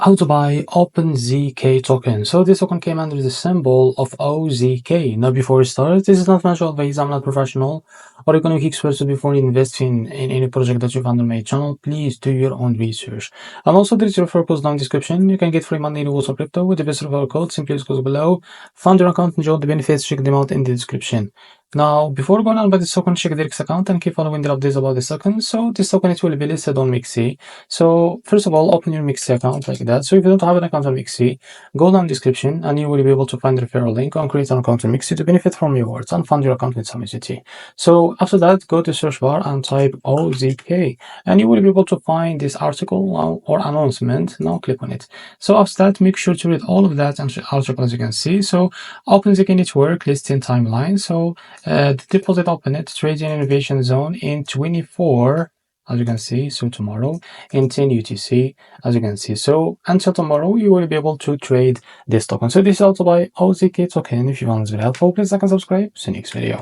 How to buy OpenZk token. So this token came under the symbol of OZK. Now before we start, this is not financial advice, I'm not professional or economic expert, so before investing in any project that you find on my channel, please do your own research. And also there is a referral code down in the description. You can get free money in OpenZkNetwork crypto with the best referral code. Simply use code below. Fund your account, enjoy the benefits, check them out in the description. Now, before going on by this token, check the account and keep following the updates about this token. So this token it will be listed on MEXC. So first of all, open your MEXC account like that. So if you don't have an account on MEXC, go down description and you will be able to find the referral link and create an account on MEXC to benefit from rewards and fund your account with some USDT. So after that, go to search bar and type OZK and you will be able to find this article or announcement. Now click on it. So after that, make sure to read all of that article as you can see. So OpenZkNetwork listing timeline. So the deposit opened trading innovation zone in 24 as you can see, so tomorrow in 10 UTC as you can see. So until tomorrow you will be able to trade this token. So this is also by OZK token. If you found this video helpful, please like and subscribe. See you next video.